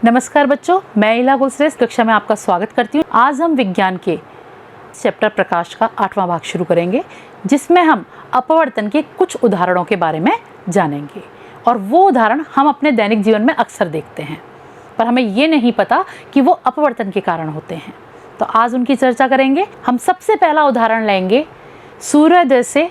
नमस्कार बच्चों, मैं इला गुलश्रेष्ठ कक्षा में आपका स्वागत करती हूँ। आज हम विज्ञान के चैप्टर प्रकाश का 8वां भाग शुरू करेंगे, जिसमें हम अपवर्तन के कुछ उदाहरणों के बारे में जानेंगे। और वो उदाहरण हम अपने दैनिक जीवन में अक्सर देखते हैं, पर हमें ये नहीं पता कि वो अपवर्तन के कारण होते हैं। तो आज उनकी चर्चा करेंगे। हम सबसे पहला उदाहरण लेंगे सूर्योदय से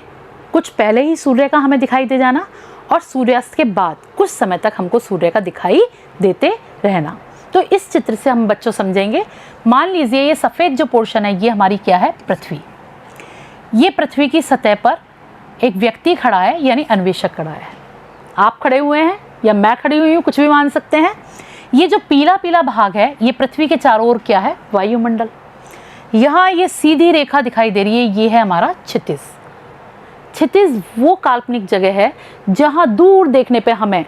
कुछ पहले ही सूर्य का हमें दिखाई दे जाना और सूर्यास्त के बाद कुछ समय तक हमको सूर्य का दिखाई देते रहना। तो इस चित्र से हम बच्चों समझेंगे। मान लीजिए ये सफ़ेद जो पोर्शन है ये हमारी क्या है, पृथ्वी। ये पृथ्वी की सतह पर एक व्यक्ति खड़ा है, यानी अन्वेषक खड़ा है। आप खड़े हुए हैं या मैं खड़ी हुई हूँ, कुछ भी मान सकते हैं। ये जो पीला पीला भाग है ये पृथ्वी के चारों ओर क्या है, वायुमंडल। यहाँ ये सीधी रेखा दिखाई दे रही है, ये है हमारा क्षितिज। क्षितिज वो काल्पनिक जगह है जहाँ दूर देखने पे हमें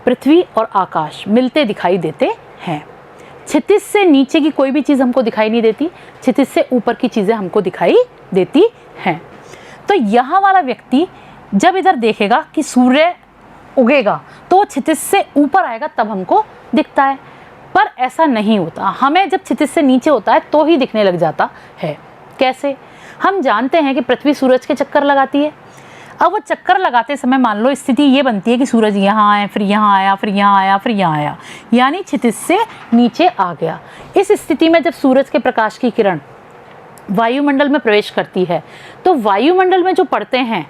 पृथ्वी और आकाश मिलते दिखाई देते हैं। क्षितिज से नीचे की कोई भी चीज़ हमको दिखाई नहीं देती, क्षितिज से ऊपर की चीज़ें हमको दिखाई देती हैं। तो यहाँ वाला व्यक्ति जब इधर देखेगा कि सूर्य उगेगा तो क्षितिज से ऊपर आएगा, तब हमको दिखता है। पर ऐसा नहीं होता, हमें जब क्षितिज से नीचे होता है तो ही दिखने लग जाता है। कैसे? हम जानते हैं कि पृथ्वी सूरज के चक्कर लगाती है। अब वो चक्कर लगाते समय मान लो स्थिति ये बनती है कि सूरज यहाँ आया, फिर यहाँ आया, फिर यहाँ आया, फिर यहाँ आया, यानी क्षितिज से नीचे आ गया। इस स्थिति में जब सूरज के प्रकाश की किरण वायुमंडल में प्रवेश करती है तो वायुमंडल में जो पड़ते हैं,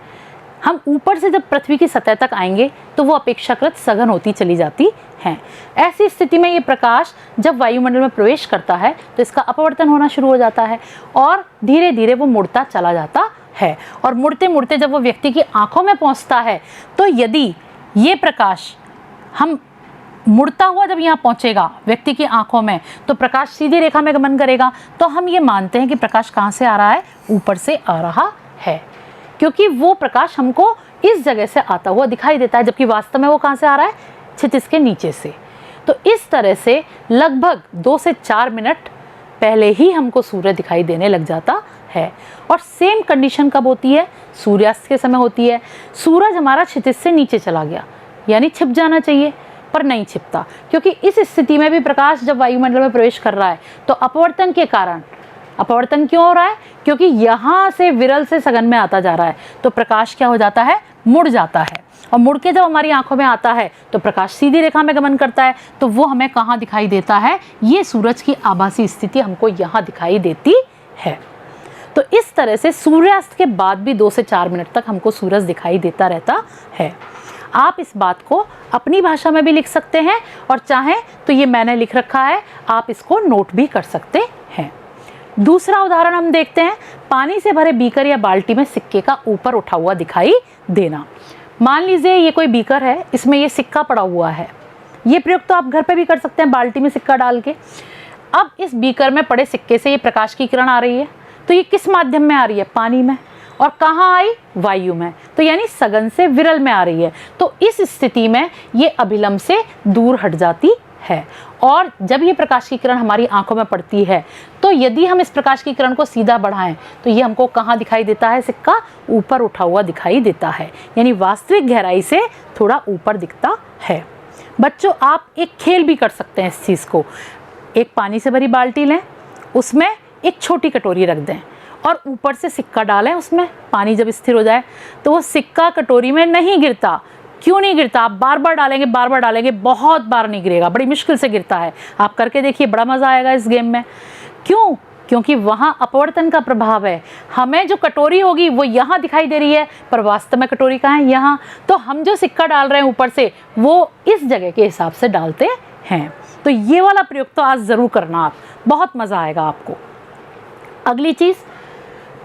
हम ऊपर से जब पृथ्वी की सतह तक आएंगे तो वो अपेक्षाकृत सघन होती चली जाती हैं। ऐसी स्थिति में ये प्रकाश जब वायुमंडल में प्रवेश करता है तो इसका अपवर्तन होना शुरू हो जाता है और धीरे धीरे वो मुड़ता चला जाता है। और मुड़ते मुड़ते जब वो व्यक्ति की आंखों में पहुंचता है तो यदि ये प्रकाश हम मुड़ता हुआ जब यहाँ पहुँचेगा व्यक्ति की आंखों में, तो प्रकाश सीधी रेखा में गमन करेगा। तो हम ये मानते हैं कि प्रकाश कहाँ से आ रहा है, ऊपर से आ रहा है, क्योंकि वो प्रकाश हमको इस जगह से आता हुआ दिखाई देता है, जबकि वास्तव में वो कहाँ से आ रहा है, क्षितिज के नीचे से। तो इस तरह से लगभग 2 से 4 मिनट पहले ही हमको सूर्य दिखाई देने लग जाता है। और सेम कंडीशन कब होती है, सूर्यास्त के समय होती है। सूरज हमारा क्षितिज से नीचे चला गया, यानी छिप जाना चाहिए, पर नहीं छिपता, क्योंकि इस स्थिति में भी प्रकाश जब वायुमंडल में प्रवेश कर रहा है तो अपवर्तन के कारण, अपवर्तन क्यों हो रहा है, क्योंकि यहाँ से विरल से सघन में आता जा रहा है, तो प्रकाश क्या हो जाता है, मुड़ जाता है। और मुड़ के जब हमारी आंखों में आता है तो प्रकाश सीधी रेखा में गमन करता है, तो वो हमें कहाँ दिखाई देता है, ये सूरज की आभासी स्थिति हमको यहाँ दिखाई देती है। तो इस तरह से सूर्यास्त के बाद भी 2 से 4 मिनट तक हमको सूरज दिखाई देता रहता है। आप इस बात को अपनी भाषा में भी लिख सकते हैं और चाहें तो ये मैंने लिख रखा है, आप इसको नोट भी कर सकते हैं। दूसरा उदाहरण हम देखते हैं, पानी से भरे बीकर या बाल्टी में सिक्के का ऊपर उठा हुआ दिखाई देना। मान लीजिए ये कोई बीकर है, इसमें ये सिक्का पड़ा हुआ है। ये प्रयोग तो आप घर पे भी कर सकते हैं, बाल्टी में सिक्का डाल के। अब इस बीकर में पड़े सिक्के से ये प्रकाश की किरण आ रही है, तो ये किस माध्यम में आ रही है, पानी में। और कहाँ आई, वायु में, तो यानी सघन से विरल में आ रही है। तो इस स्थिति में ये अभिलंब से दूर हट जाती है। और जब ये प्रकाश की किरण हमारी आंखों में पड़ती है तो यदि हम इस प्रकाश की किरण को सीधा बढ़ाएं तो ये हमको कहाँ दिखाई देता है, सिक्का ऊपर उठा हुआ दिखाई देता है, यानी वास्तविक गहराई से थोड़ा ऊपर दिखता है। बच्चों, आप एक खेल भी कर सकते हैं इस चीज़ को। एक पानी से भरी बाल्टी लें, उसमें एक छोटी कटोरी रख दें और ऊपर से सिक्का डालें उसमें। पानी जब स्थिर हो जाए तो वो सिक्का कटोरी में नहीं गिरता। क्यों नहीं गिरता? आप बार बार डालेंगे, बार बार डालेंगे, बहुत बार नहीं गिरेगा, बड़ी मुश्किल से गिरता है। आप करके देखिए, बड़ा मज़ा आएगा इस गेम में। क्यों? क्योंकि वहाँ अपवर्तन का प्रभाव है। हमें जो कटोरी होगी वो यहाँ दिखाई दे रही है, पर वास्तव में कटोरी कहाँ है, यहाँ। तो हम जो सिक्का डाल रहे हैं ऊपर से, वो इस जगह के हिसाब से डालते हैं। तो ये वाला प्रयोग तो आज ज़रूर करना आप, बहुत मज़ा आएगा आपको। अगली चीज़,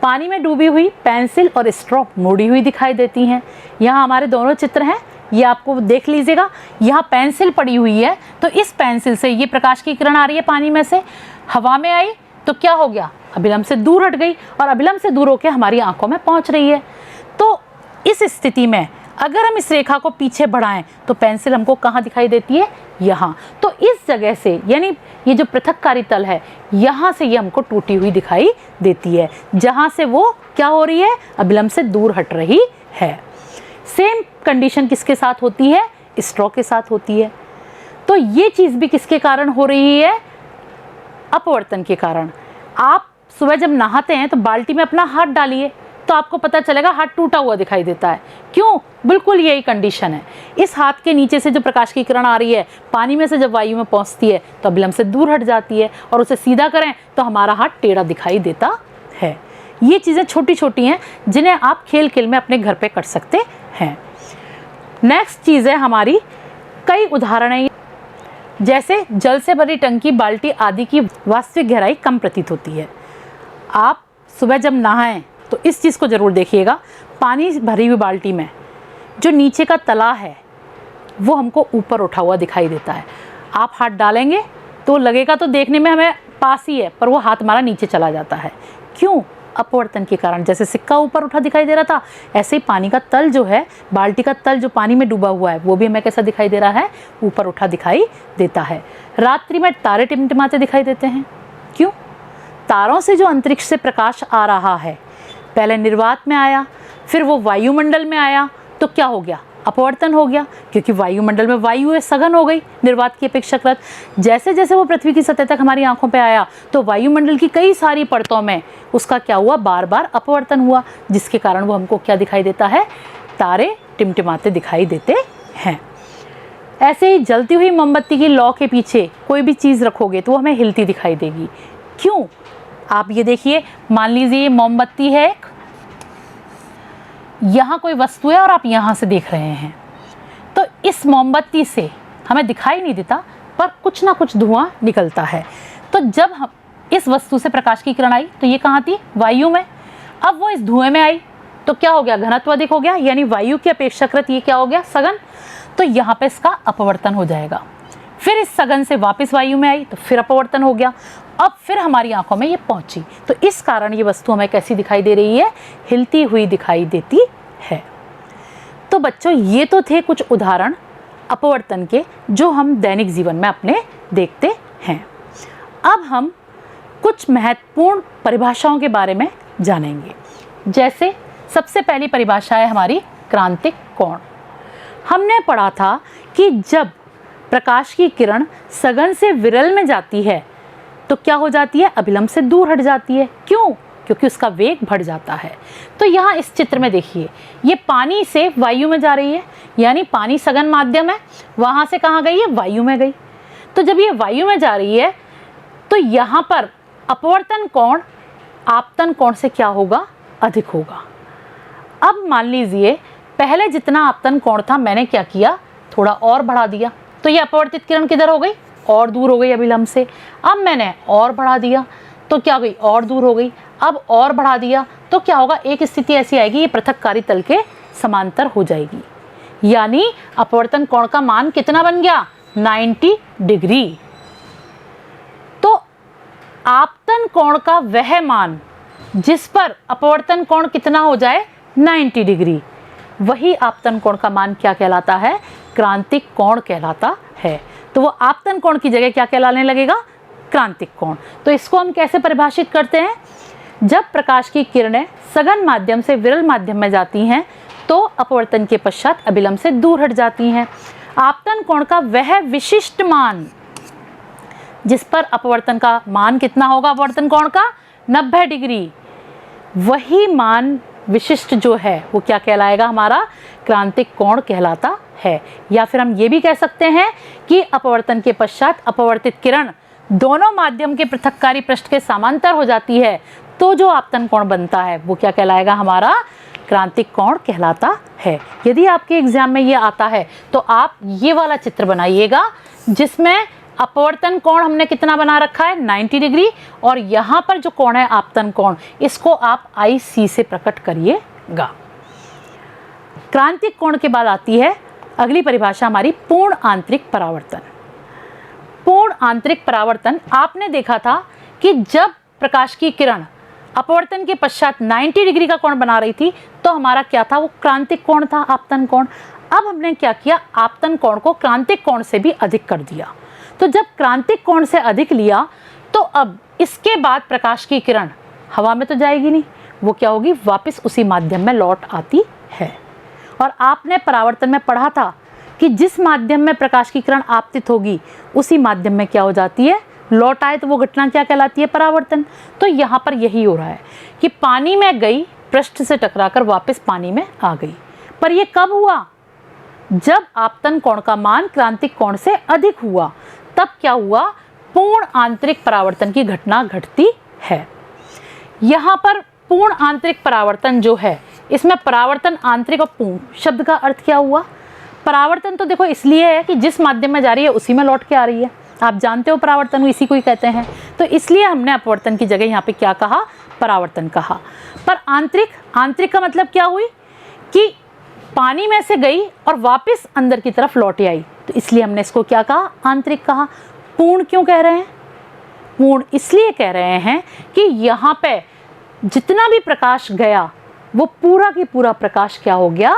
पानी में डूबी हुई पेंसिल और स्ट्रॉ मुड़ी हुई दिखाई देती हैं। यहाँ हमारे दोनों चित्र हैं, ये आपको देख लीजिएगा। यहाँ पेंसिल पड़ी हुई है, तो इस पेंसिल से ये प्रकाश की किरण आ रही है, पानी में से हवा में आई तो क्या हो गया, अभिलंब से दूर हट गई और अभिलंब से दूर होकर हमारी आंखों में पहुँच रही है। तो इस स्थिति में अगर हम इस रेखा को पीछे बढ़ाएं तो पेंसिल हमको कहाँ दिखाई देती है, यहाँ। तो इस जगह से, यानी ये जो पृथक्कारी तल है, यहाँ से ये हमको टूटी हुई दिखाई देती है, जहाँ से वो क्या हो रही है, अभिलंब से दूर हट रही है। सेम कंडीशन किसके साथ होती है, स्ट्रॉ के साथ होती है। तो ये चीज़ भी किसके कारण हो रही है? अपवर्तन के कारण। आप सुबह जब नहाते हैं तो बाल्टी में अपना हाथ डालिए तो आपको पता चलेगा हाथ टूटा हुआ दिखाई देता है। क्यों? बिल्कुल यही कंडीशन है। इस हाथ के नीचे से जो प्रकाश की किरण आ रही है, पानी में से जब वायु में पहुंचती है तो अभिलंब से दूर हट जाती है और उसे सीधा करें तो हमारा हाथ टेढ़ा दिखाई देता है। ये चीज़ें छोटी छोटी हैं जिन्हें आप खेल खेल में अपने घर पे कर सकते हैं। नेक्स्ट चीज़ है हमारी, कई उदाहरण है, जैसे जल से भरी टंकी, बाल्टी आदि की वास्तविक गहराई कम प्रतीत होती है। आप सुबह जब नहाएं तो इस चीज़ को ज़रूर देखिएगा, पानी भरी हुई बाल्टी में जो नीचे का तला है वो हमको ऊपर उठा हुआ दिखाई देता है। आप हाथ डालेंगे तो लगेगा तो देखने में हमें पास ही है, पर वो हाथ हमारा नीचे चला जाता है। क्यों? अपवर्तन के कारण। जैसे सिक्का ऊपर उठा दिखाई दे रहा था, ऐसे ही पानी का तल जो है, बाल्टी का तल जो पानी में डूबा हुआ है, वो भी हमें कैसा दिखाई दे रहा है? ऊपर उठा दिखाई देता है। रात्रि में तारे टिमटिमाते दिखाई देते हैं। क्यों? तारों से जो अंतरिक्ष से प्रकाश आ रहा है, पहले निर्वात में आया, फिर वो वायुमंडल में आया, तो क्या हो गया? अपवर्तन हो गया, क्योंकि वायुमंडल में वायु सघन हो गई निर्वात की अपेक्षाकृत। जैसे जैसे वो पृथ्वी की सतह तक हमारी आंखों पे आया तो वायुमंडल की कई सारी परतों में उसका क्या हुआ? बार बार अपवर्तन हुआ, जिसके कारण वो हमको क्या दिखाई देता है? तारे टिमटिमाते दिखाई देते हैं। ऐसे ही जलती हुई मोमबत्ती की लौ के पीछे कोई भी चीज़ रखोगे तो वो हमें हिलती दिखाई देगी। क्यों? आप ये देखिए, मान लीजिए ये मोमबत्ती है, एक यहाँ कोई वस्तु है और आप यहाँ से देख रहे हैं, तो इस मोमबत्ती से हमें दिखाई नहीं देता पर कुछ ना कुछ धुआं निकलता है। तो जब हम इस वस्तु से प्रकाश की किरण आई तो ये कहाँ थी? वायु में। अब वो इस धुएं में आई तो क्या हो गया? घनत्व अधिक हो गया, यानी वायु की अपेक्षाकृत ये क्या हो गया? सघन। तो यहाँ पे इसका अपवर्तन हो जाएगा। फिर इस सघन से वापस वायु में आई तो फिर अपवर्तन हो गया। अब फिर हमारी आंखों में ये पहुंची, तो इस कारण ये वस्तु हमें कैसी दिखाई दे रही है? हिलती हुई दिखाई देती है। तो बच्चों, ये तो थे कुछ उदाहरण अपवर्तन के जो हम दैनिक जीवन में अपने देखते हैं। अब हम कुछ महत्वपूर्ण परिभाषाओं के बारे में जानेंगे। जैसे सबसे पहली परिभाषा है हमारी क्रांतिक कोण। हमने पढ़ा था कि जब प्रकाश की किरण सघन से विरल में जाती है तो क्या हो जाती है? अभिलंब से दूर हट जाती है। क्यों? क्योंकि उसका वेग बढ़ जाता है। तो यहाँ इस चित्र में देखिए, ये पानी से वायु में जा रही है, यानी पानी सघन माध्यम है, वहाँ से कहाँ गई है? वायु में गई। तो जब ये वायु में जा रही है तो यहाँ पर अपवर्तन कोण आपतन कोण से क्या होगा? अधिक होगा। अब मान लीजिए पहले जितना आपतन कोण था मैंने क्या किया? थोड़ा और बढ़ा दिया, तो ये अपवर्तित किरण किधर हो गई? और दूर हो गई अभिलंब से। अब मैंने और बढ़ा दिया तो क्या हो गई? और दूर हो गई। अब और बढ़ा दिया तो क्या होगा? एक स्थिति ऐसी आएगी, ये पृथक्कारी तल के समांतर हो जाएगी, यानी अपवर्तन कोण का मान कितना बन गया? 90 डिग्री। तो आपतन कोण का वह मान जिस पर अपवर्तन कोण कितना हो जाए? 90 डिग्री, वही आपतन कोण का मान क्या कहलाता है? क्रांतिक कोण कहलाता है। तो वो आपतन कोण की जगह क्या कहलाने लगेगा? क्रांतिक कोण। तो इसको हम कैसे परिभाषित करते हैं? जब प्रकाश की किरणें सघन माध्यम से विरल माध्यम में जाती हैं तो अपवर्तन के पश्चात अभिलंब से दूर हट जाती हैं। आपतन कोण का वह विशिष्ट मान जिस पर अपवर्तन का मान कितना होगा? अपवर्तन कोण का 90 डिग्री, वही मान विशिष्ट जो है वो क्या कहलाएगा? हमारा क्रांतिक कोण कहलाता है। या फिर हम ये भी कह सकते हैं कि अपवर्तन के पश्चात अपवर्तित किरण दोनों माध्यम के पृथक्कारी पृष्ठ के समांतर हो जाती है तो जो आपतन कोण बनता है वो क्या कहलाएगा? हमारा क्रांतिक कोण कहलाता है। यदि आपके एग्जाम में ये आता है तो आप ये वाला चित्र बनाइएगा जिसमें अपवर्तन कोण हमने कितना बना रखा है? 90 डिग्री, और यहाँ पर जो कोण है आपतन कोण, इसको आप IC से प्रकट करिएगा। क्रांतिक कोण के बाद आती है अगली परिभाषा हमारी पूर्ण आंतरिक परावर्तन। पूर्ण आंतरिक परावर्तन, आपने देखा था कि जब प्रकाश की किरण अपवर्तन के पश्चात 90 डिग्री का कोण बना रही थी तो हमारा क्या था? वो क्रांतिक कोण था, आपतन कोण। अब हमने क्या किया? आपतन कोण को क्रांतिक कोण से भी अधिक कर दिया। तो जब क्रांतिक कोण से अधिक लिया तो अब इसके बाद प्रकाश की किरण हवा में तो जाएगी नहीं, वो क्या होगी? वापस उसी माध्यम में लौट आती है। और आपने परावर्तन में पढ़ा था कि जिस माध्यम में प्रकाश की किरण आपतित होगी उसी माध्यम में क्या हो जाती है, लौट आए, तो वो घटना क्या कहलाती है, परावर्तन। तो यहाँ पर यही हो रहा है कि पानी में गई, पृष्ठ से टकराकर वापस पानी में आ गई। पर ये कब हुआ, जब आपतन कोण का मान क्रांतिक कोण से अधिक हुआ, तब क्या हुआ, पूर्ण आंतरिक परावर्तन की घटना घटती है। यहाँ पर पूर्ण आंतरिक परावर्तन जो है, इसमें परावर्तन आंतरिक और पूर्ण शब्द का अर्थ क्या हुआ। परावर्तन तो देखो इसलिए है कि जिस माध्यम में जा रही है उसी में लौट के आ रही है, आप जानते हो परावर्तन इसी को ही कहते हैं, तो इसलिए हमने अपवर्तन की जगह यहाँ पे क्या कहा, परावर्तन कहा। पर आंतरिक का मतलब क्या हुई कि पानी में से गई और वापस अंदर की तरफ लौट आई, तो इसलिए हमने इसको क्या कहा, आंतरिक कहा। पूर्ण क्यों कह रहे हैं, पूर्ण इसलिए कह रहे हैं कि यहाँ पे जितना भी प्रकाश गया वो पूरा की पूरा प्रकाश क्या हो गया,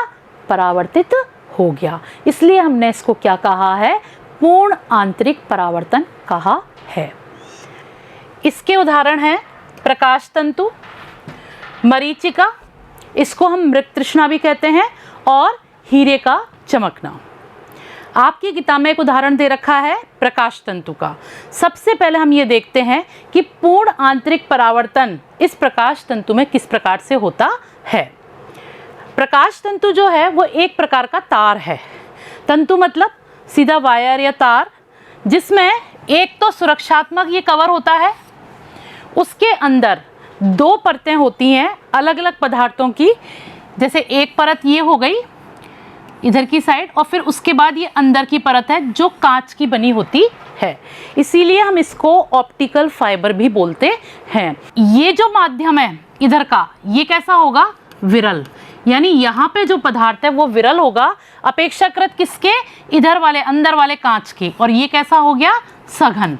परावर्तित हो गया, इसलिए हमने इसको क्या कहा है, पूर्ण आंतरिक परावर्तन कहा है। इसके उदाहरण हैं प्रकाश तंतु, मरीचिका, इसको हम मृग तृष्णा भी कहते हैं, और हीरे का चमकना। आपकी किताब में एक उदाहरण दे रखा है प्रकाश तंतु का। सबसे पहले हम ये देखते हैं कि पूर्ण आंतरिक परावर्तन इस प्रकाश तंतु में किस प्रकार से होता है। प्रकाश तंतु जो है वो एक प्रकार का तार है। तंतु मतलब सीधा वायर या तार, जिसमें एक तो सुरक्षात्मक ये कवर होता है, उसके अंदर दो परतें होती हैं अलग अलग पदार्थों की, जैसे एक परत ये हो गई इधर की साइड, और फिर उसके बाद ये अंदर की परत है जो कांच की बनी होती है, इसीलिए हम इसको ऑप्टिकल फाइबर भी बोलते हैं। ये जो माध्यम है इधर का, ये कैसा होगा, विरल, यानी यहाँ पे जो पदार्थ है वो विरल होगा अपेक्षाकृत किसके, इधर वाले अंदर वाले कांच के, और ये कैसा हो गया, सघन।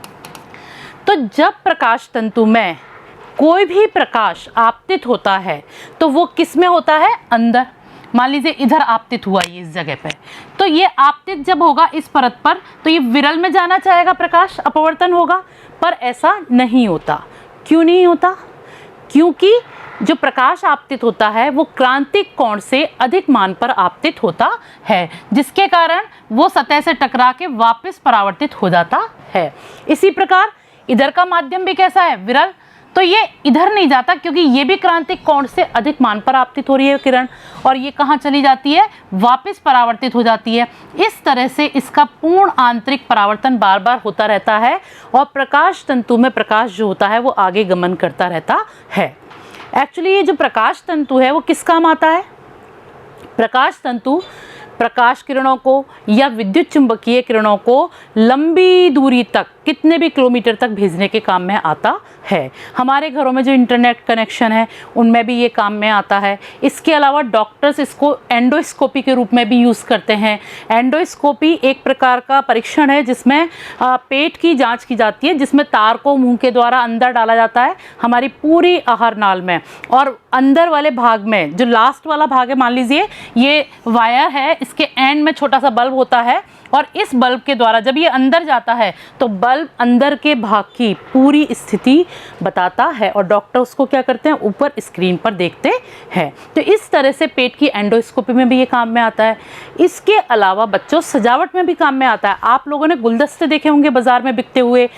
तो जब प्रकाश तंतु में कोई भी प्रकाश आपतित होता है तो वो किस में होता है, अंदर। मान लीजिए इधर आपतित हुआ ये इस जगह पे, तो ये आपतित जब होगा इस परत पर तो ये विरल में जाना चाहेगा प्रकाश, अपवर्तन होगा, पर ऐसा नहीं होता। क्यों नहीं होता, क्योंकि जो प्रकाश आपतित होता है वो क्रांतिक कोण से अधिक मान पर आपतित होता है, जिसके कारण वो सतह से टकरा के वापस परावर्तित हो जाता है। इसी प्रकार इधर का माध्यम भी कैसा है, विरल, तो ये इधर नहीं जाता क्योंकि ये भी क्रांतिक कोण से अधिक मान पर आपतित हो रही है किरण, और ये कहाँ चली जाती है, वापस परावर्तित हो जाती है। इस तरह से इसका पूर्ण आंतरिक परावर्तन बार बार होता रहता है, और प्रकाश तंतु में प्रकाश जो होता है वो आगे गमन करता रहता है। एक्चुअली ये जो प्रकाश तंतु है वो किस काम आता है, प्रकाश तंतु प्रकाश किरणों को या विद्युत चुंबकीय किरणों को लंबी दूरी तक, कितने भी किलोमीटर तक भेजने के काम में आता है। हमारे घरों में जो इंटरनेट कनेक्शन है उनमें भी ये काम में आता है। इसके अलावा डॉक्टर्स इसको एंडोस्कोपी के रूप में भी यूज़ करते हैं। एंडोस्कोपी एक प्रकार का परीक्षण है जिसमें पेट की जांच की जाती है, जिसमें तार को मुंह के द्वारा अंदर डाला जाता है हमारी पूरी आहार नाल में, और अंदर वाले भाग में जो लास्ट वाला भाग है, मान लीजिए ये वायर है, इसके एंड में छोटा सा बल्ब होता है, और इस बल्ब के द्वारा जब ये अंदर जाता है तो बल्ब अंदर के भाग की पूरी स्थिति बताता है, और डॉक्टर उसको क्या करते हैं, ऊपर स्क्रीन पर देखते हैं। तो इस तरह से पेट की एंडोस्कोपी में भी ये काम में आता है। इसके अलावा बच्चों सजावट में भी काम में आता है। आप लोगों ने गुलदस्ते देखे होंगे बाजार में बिकते हुए,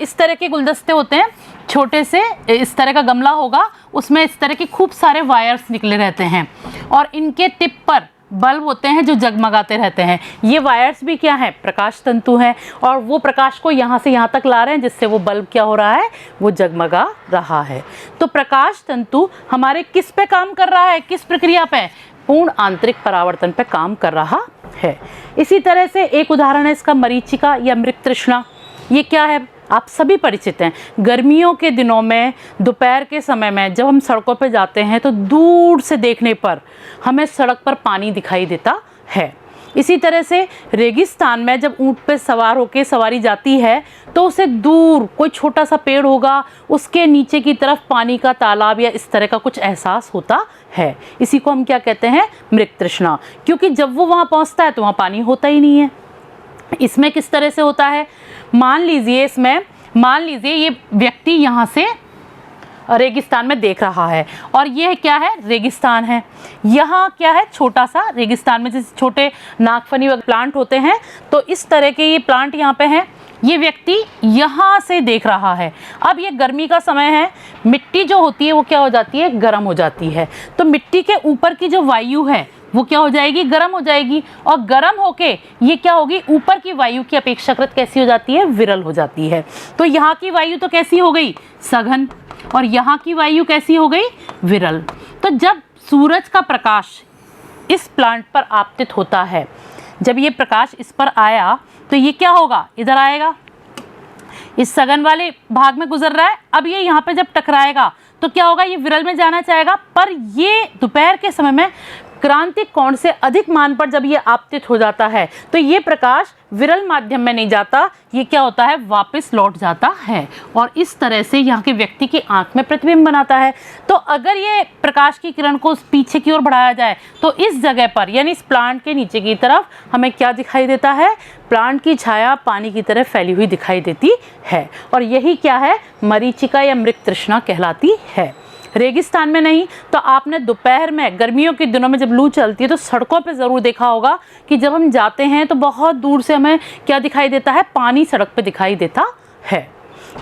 इस तरह के गुलदस्ते होते हैं, छोटे से इस तरह का गमला होगा, उसमें इस तरह के खूब सारे वायर्स निकले रहते हैं, और इनके टिप पर बल्ब होते हैं जो जगमगाते रहते हैं। ये वायर्स भी क्या हैं, प्रकाश तंतु हैं, और वो प्रकाश को यहाँ से यहाँ तक ला रहे हैं, जिससे वो बल्ब क्या हो रहा है, वो जगमगा रहा है। तो प्रकाश तंतु हमारे किस पे काम कर रहा है, किस प्रक्रिया पे, पूर्ण आंतरिक परावर्तन पे काम कर रहा है। इसी तरह से एक उदाहरण है इसका मरीचिका या मृग तृष्णा। ये क्या है, आप सभी परिचित हैं। गर्मियों के दिनों में दोपहर के समय में जब हम सड़कों पर जाते हैं तो दूर से देखने पर हमें सड़क पर पानी दिखाई देता है। इसी तरह से रेगिस्तान में जब ऊंट पे सवार होकर सवारी जाती है तो उसे दूर कोई छोटा सा पेड़ होगा, उसके नीचे की तरफ पानी का तालाब या इस तरह का कुछ एहसास होता है। इसी को हम क्या कहते हैं, मृग तृष्णा, क्योंकि जब वो वहाँ पहुँचता है तो वहाँ पानी होता ही नहीं है। इसमें किस तरह से होता है, मान लीजिए ये व्यक्ति यहाँ से रेगिस्तान में देख रहा है। और ये क्या है, रेगिस्तान है। यहाँ क्या है, छोटा सा रेगिस्तान में जैसे छोटे नागफनी प्लांट होते हैं, तो इस तरह के ये प्लांट यहाँ पे हैं। ये व्यक्ति यहाँ से देख रहा है। अब ये गर्मी का समय है, मिट्टी जो होती है वो क्या हो जाती है, गर्म हो जाती है। तो मिट्टी के ऊपर की जो वायु है वो क्या हो जाएगी, गर्म हो जाएगी। और गर्म होके ये क्या होगी, ऊपर की वायु की अपेक्षाकृत कैसी हो जाती है, विरल हो जाती है। तो यहाँ की वायु तो कैसी हो गई, सघन, और यहाँ की वायु कैसी हो गई, विरल। तो जब सूरज का प्रकाश इस प्लांट पर आपतित होता है, जब ये प्रकाश इस पर आया तो ये क्या होगा, इधर आएगा, इस सघन वाले भाग में गुजर रहा है। अब ये यहाँ पे जब टकराएगा तो क्या होगा, ये विरल में जाना चाहेगा। पर ये दोपहर के समय में क्रांतिक कोण से अधिक मान पर जब ये आपतित हो जाता है तो ये प्रकाश विरल माध्यम में नहीं जाता, ये क्या होता है, वापस लौट जाता है। और इस तरह से यहाँ के व्यक्ति की आंख में प्रतिबिंब बनाता है। तो अगर ये प्रकाश की किरण को पीछे की ओर बढ़ाया जाए तो इस जगह पर, यानी इस प्लांट के नीचे की तरफ हमें क्या दिखाई देता है, प्लांट की छाया पानी की तरह फैली हुई दिखाई देती है। और यही क्या है, मरीचिका या मृग तृष्णा कहलाती है। रेगिस्तान में नहीं तो आपने दोपहर में, गर्मियों के दिनों में जब लू चलती है तो सड़कों पे ज़रूर देखा होगा कि जब हम जाते हैं तो बहुत दूर से हमें क्या दिखाई देता है, पानी सड़क पे दिखाई देता है।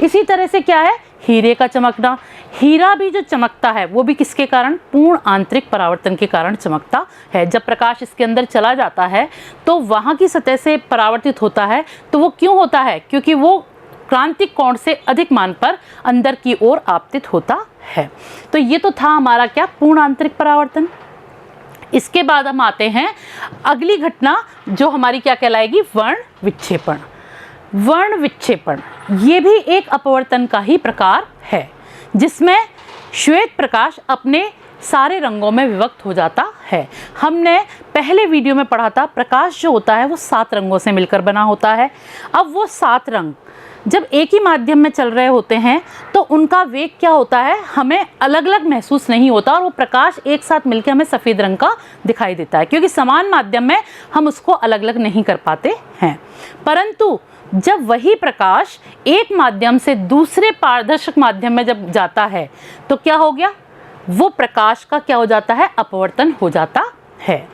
इसी तरह से क्या है, हीरे का चमकना। हीरा भी जो चमकता है वो भी किसके कारण, पूर्ण आंतरिक परावर्तन के कारण चमकता है। जब प्रकाश इसके अंदर चला जाता है तो वहाँ की सतह से परावर्तित होता है। तो वो क्यों होता है, क्योंकि वो क्रांतिक कोण से अधिक मान पर अंदर की ओर आपतित होता है। तो ये तो था हमारा क्या, पूर्ण आंतरिक परावर्तन। इसके बाद हम आते हैं अगली घटना जो हमारी क्या कहलाएगी, वर्ण विक्षेपण। वर्ण विक्षेपण ये भी एक अपवर्तन का ही प्रकार है, जिसमें श्वेत प्रकाश अपने सारे रंगों में विभक्त हो जाता है। हमने पहले वीडियो में पढ़ा था, प्रकाश जो होता है वो 7 रंगों से मिलकर बना होता है। अब वो 7 रंग जब एक ही माध्यम में चल रहे होते हैं तो उनका वेग क्या होता है, हमें अलग अलग महसूस नहीं होता, और वो प्रकाश एक साथ मिलकर हमें सफ़ेद रंग का दिखाई देता है, क्योंकि समान माध्यम में हम उसको अलग अलग नहीं कर पाते हैं। परंतु जब वही प्रकाश एक माध्यम से दूसरे पारदर्शक माध्यम में जब जाता है तो क्या हो गया, वो प्रकाश का क्या हो जाता है, अपवर्तन हो जाता है।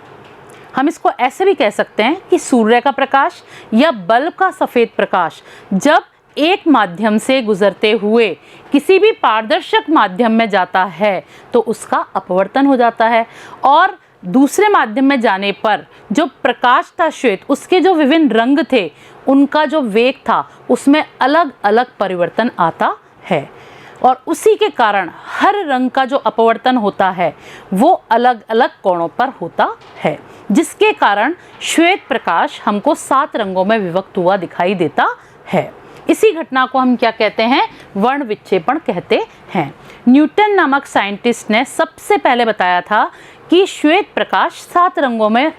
हम इसको ऐसे भी कह सकते हैं कि सूर्य का प्रकाश या बल्ब का सफ़ेद प्रकाश जब एक माध्यम से गुजरते हुए किसी भी पारदर्शक माध्यम में जाता है तो उसका अपवर्तन हो जाता है, और दूसरे माध्यम में जाने पर जो प्रकाश था श्वेत, उसके जो विभिन्न रंग थे, उनका जो वेग था उसमें अलग अलग परिवर्तन आता है। और उसी के कारण हर रंग का जो अपवर्तन होता है वो अलग अलग कोणों पर होता है, जिसके कारण श्वेत प्रकाश हमको 7 रंगों में विभक्त हुआ दिखाई देता है। इसी घटना को हम क्या कहते हैं, वर्ण विक्षेपण कहते हैं। न्यूटन नामक साइंटिस्ट ने सबसे पहले बताया था कि श्वेत प्रकाश 7 रंगों में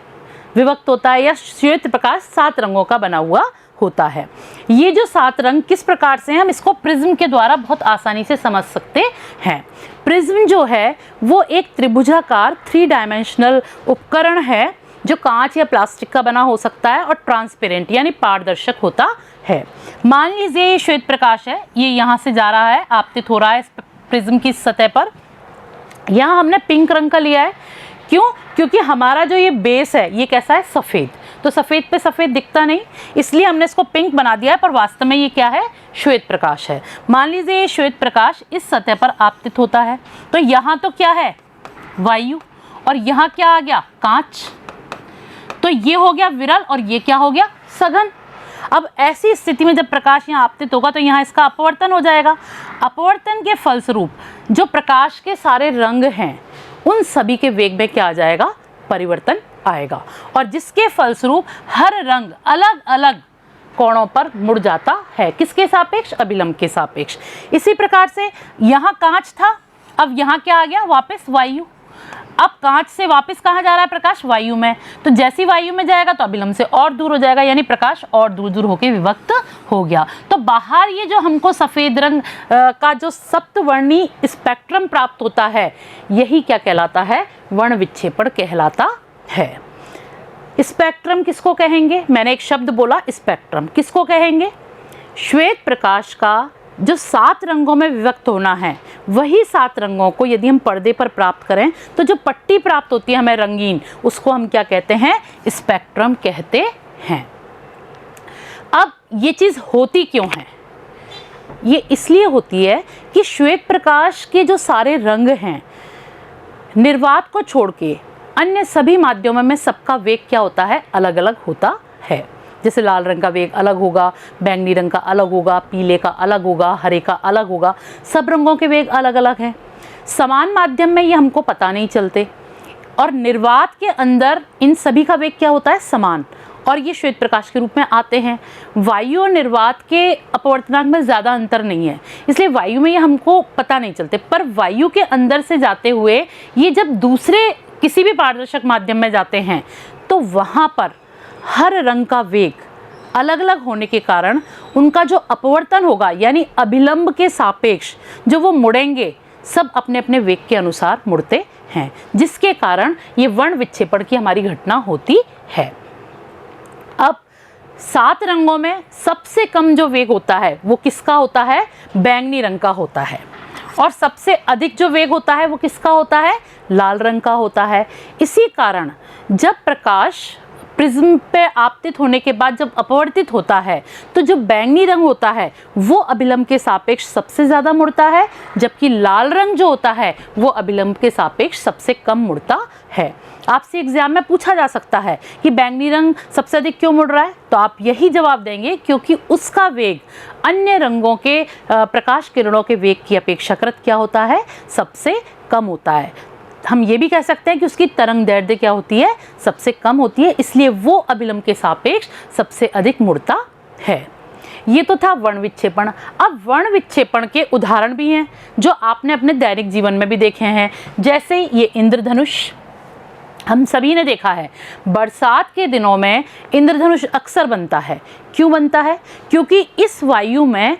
विभक्त होता है, या श्वेत प्रकाश 7 रंगों का बना हुआ होता है। ये जो 7 रंग किस प्रकार से हैं, हम इसको प्रिज्म के द्वारा बहुत आसानी से समझ सकते हैं। प्रिज्म जो है वो एक त्रिभुजाकार 3 डायमेंशनल उपकरण है जो कांच या प्लास्टिक का बना हो सकता है और ट्रांसपेरेंट यानी पारदर्शक होता है। मान लीजिए ये श्वेत प्रकाश है, ये यहाँ से जा रहा है, आपतित हो रहा है इस प्रिज्म की सतह पर। यहाँ हमने पिंक रंग का लिया है, क्यों, क्योंकि हमारा जो ये बेस है ये कैसा है, सफ़ेद, तो सफ़ेद पे सफ़ेद दिखता नहीं, इसलिए हमने इसको पिंक बना दिया है, पर वास्तव में ये क्या है, श्वेत प्रकाश है। मान लीजिए ये श्वेत प्रकाश इस सतह पर आपतित होता है, तो यहाँ तो क्या है, वायु, और यहाँ क्या आ गया, कांच, तो ये हो गया विरल और ये क्या हो गया, सघन। अब ऐसी स्थिति में जब प्रकाश यहाँ आपतित होगा तो यहाँ इसका अपवर्तन हो जाएगा। अपवर्तन के फलस्वरूप जो प्रकाश के सारे रंग हैं उन सभी के वेग में क्या आ जाएगा, परिवर्तन आएगा, और जिसके फलस्वरूप हर रंग अलग अलग कोणों पर मुड़ जाता है, किसके सापेक्ष, अभिलंब के सापेक्ष। इसी प्रकार से यहाँ कांच था, अब यहाँ क्या आ गया, वापस वायु। अब कांच से वापस कहाँ जा रहा है प्रकाश, वायु में, तो जैसी वायु में जाएगा तो अभिलंब से और दूर हो जाएगा, यानी प्रकाश और दूर दूर होकर विभक्त हो गया। तो बाहर ये जो हमको सफ़ेद रंग का जो सप्तवर्णी स्पेक्ट्रम प्राप्त होता है, यही क्या कहलाता है, वर्ण विक्षेपण कहलाता है। स्पेक्ट्रम किसको कहेंगे, मैंने एक शब्द बोला स्पेक्ट्रम, किसको कहेंगे, श्वेत प्रकाश का जो 7 रंगों में विभक्त होना है, वही 7 रंगों को यदि हम पर्दे पर प्राप्त करें तो जो पट्टी प्राप्त होती है हमें रंगीन, उसको हम क्या कहते हैं? स्पेक्ट्रम कहते हैं। अब ये चीज़ होती क्यों है? ये इसलिए होती है कि श्वेत प्रकाश के जो सारे रंग हैं, निर्वात को छोड़ के अन्य सभी माध्यमों में सबका वेग क्या होता है? अलग अलग होता है। जैसे लाल रंग का वेग अलग होगा, बैंगनी रंग का अलग होगा, पीले का अलग होगा, हरे का अलग होगा, सब रंगों के वेग अलग अलग हैं। समान माध्यम में ये हमको पता नहीं चलते, और निर्वात के अंदर इन सभी का वेग क्या होता है? समान, और ये श्वेत प्रकाश के रूप में आते हैं। वायु और निर्वात के अपवर्तनांक में ज़्यादा अंतर नहीं है, इसलिए वायु में ये हमको पता नहीं चलते, पर वायु के अंदर से जाते हुए ये जब दूसरे किसी भी पारदर्शक माध्यम में जाते हैं तो वहाँ पर हर रंग का वेग अलग अलग होने के कारण उनका जो अपवर्तन होगा, यानी अभिलंब के सापेक्ष जो वो मुड़ेंगे, सब अपने अपने वेग के अनुसार मुड़ते हैं, जिसके कारण ये वर्ण विक्षेपण की हमारी घटना होती है। अब 7 रंगों में सबसे कम जो वेग होता है वो किसका होता है? बैंगनी रंग का होता है। और सबसे अधिक जो वेग होता है वो किसका होता है? लाल रंग का होता है। इसी कारण जब प्रकाश प्रिज्म पे आपतित होने के बाद जब अपवर्तित होता है तो जो बैंगनी रंग होता है वो अभिलंब के सापेक्ष सबसे ज़्यादा मुड़ता है, जबकि लाल रंग जो होता है वो अभिलंब के सापेक्ष सबसे कम मुड़ता है। आपसे एग्जाम में पूछा जा सकता है कि बैंगनी रंग सबसे अधिक क्यों मुड़ रहा है, तो आप यही जवाब देंगे क्योंकि उसका वेग अन्य रंगों के प्रकाश किरणों के वेग की अपेक्षाकृत क्या होता है? सबसे कम होता है। हम ये भी कह सकते हैं कि उसकी तरंग दैर्ध्य क्या होती है? सबसे कम होती है, इसलिए वो अभिलंब के सापेक्ष सबसे अधिक मुड़ता है। ये तो था वर्ण विक्षेपण। अब वर्ण विक्षेपण के उदाहरण भी हैं जो आपने अपने दैनिक जीवन में भी देखे हैं, जैसे ये इंद्रधनुष हम सभी ने देखा है। बरसात के दिनों में इंद्रधनुष अक्सर बनता है। क्यों बनता है? क्योंकि इस वायु में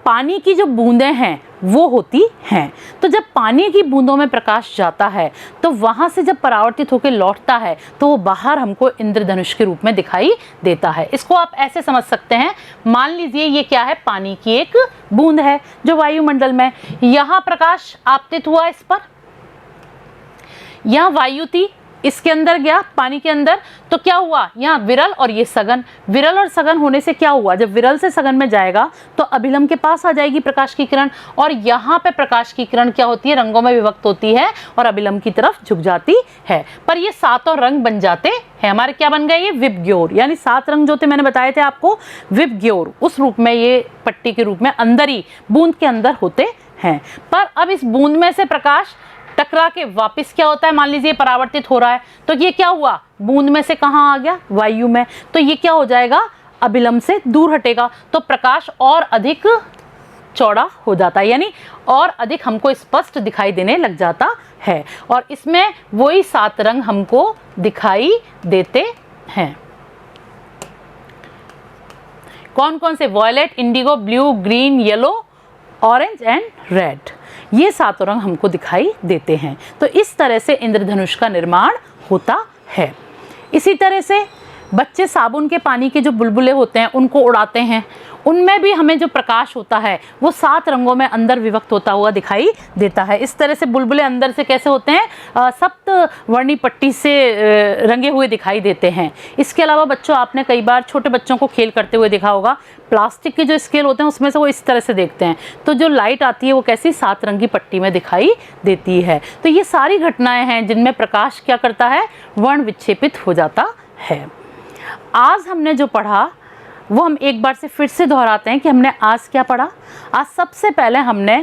पानी की जो बूंदें हैं वो होती हैं। तो जब पानी की बूंदों में प्रकाश जाता है तो वहाँ से जब परावर्तित होकर लौटता है तो वो बाहर हमको इंद्रधनुष के रूप में दिखाई देता है। इसको आप ऐसे समझ सकते हैं, मान लीजिए ये क्या है? पानी की एक बूंद है जो वायुमंडल में, यहाँ प्रकाश आपतित हुआ इस पर, यहाँ वायु थी, इसके अंदर गया पानी के अंदर, तो क्या हुआ? यहाँ विरल और ये सघन। विरल और सघन होने से क्या हुआ? जब विरल से सघन में जाएगा तो अभिलंब के पास आ जाएगी प्रकाश की किरण, और यहाँ पे प्रकाश की किरण क्या होती है? रंगों में विभक्त होती है और अभिलंब की तरफ झुक जाती है। पर ये 7 रंग बन जाते हैं हमारे। क्या बन गए? ये विबग्योर, यानी 7 रंग जो थे मैंने बताए थे आपको, विबग्योर उस रूप में ये पट्टी के रूप में अंदर ही बूंद के अंदर होते हैं। पर अब इस बूंद में से प्रकाश टकरा के वापस क्या होता है? मान लीजिए परावर्तित हो रहा है, तो ये क्या हुआ? बूंद में से कहाँ आ गया? वायु में। तो ये क्या हो जाएगा? अभिलंब से दूर हटेगा, तो प्रकाश और अधिक चौड़ा हो जाता है, यानी और अधिक हमको स्पष्ट दिखाई देने लग जाता है। और इसमें वही 7 रंग हमको दिखाई देते हैं। कौन कौन से? Violet, indigo, blue, green, yellow, orange and red, ये 7 रंग हमको दिखाई देते हैं। तो इस तरह से इंद्रधनुष का निर्माण होता है। इसी तरह से बच्चे साबुन के पानी के जो बुलबुले होते हैं उनको उड़ाते हैं, उनमें भी हमें जो प्रकाश होता है वो 7 रंगों में अंदर विभक्त होता हुआ दिखाई देता है। इस तरह से बुलबुले अंदर से कैसे होते हैं? सप्तवर्णी पट्टी से रंगे हुए दिखाई देते हैं। इसके अलावा बच्चों, आपने कई बार छोटे बच्चों को खेल करते हुए देखा होगा, प्लास्टिक के जो स्केल होते हैं उसमें से वो इस तरह से देखते हैं, तो जो लाइट आती है वो कैसी? 7 रंगी पट्टी में दिखाई देती है। तो ये सारी घटनाएं हैं जिनमें प्रकाश क्या करता है? वर्ण विक्षेपित हो जाता है। आज हमने जो पढ़ा वो हम एक बार से फिर से दोहराते हैं कि हमने आज क्या पढ़ा। आज सबसे पहले हमने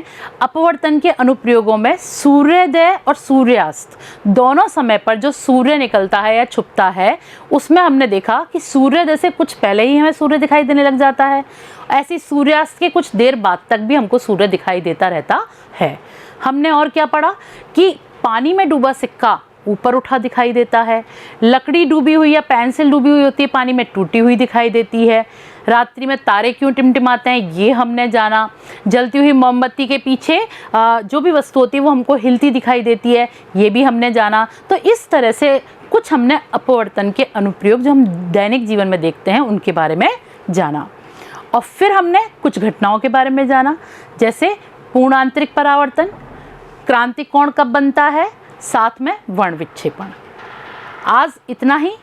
अपवर्तन के अनुप्रयोगों में सूर्योदय और सूर्यास्त दोनों समय पर जो सूर्य निकलता है या छुपता है, उसमें हमने देखा कि सूर्योदय से कुछ पहले ही हमें सूर्य दिखाई देने लग जाता है, ऐसी सूर्यास्त के कुछ देर बाद तक भी हमको सूर्य दिखाई देता रहता है। हमने और क्या पढ़ा कि पानी में डूबा सिक्का ऊपर उठा दिखाई देता है, लकड़ी डूबी हुई या पेंसिल डूबी हुई होती है पानी में टूटी हुई दिखाई देती है, रात्रि में तारे क्यों टिमटिमाते हैं ये हमने जाना, जलती हुई मोमबत्ती के पीछे जो भी वस्तु होती है वो हमको हिलती दिखाई देती है, ये भी हमने जाना। तो इस तरह से कुछ हमने अपवर्तन के अनुप्रयोग जो हम दैनिक जीवन में देखते हैं उनके बारे में जाना। और फिर हमने कुछ घटनाओं के बारे में जाना, जैसे पूर्ण आंतरिक परावर्तन, क्रांति कोण कब बनता है, साथ में वर्ण विक्षेपण। आज इतना ही।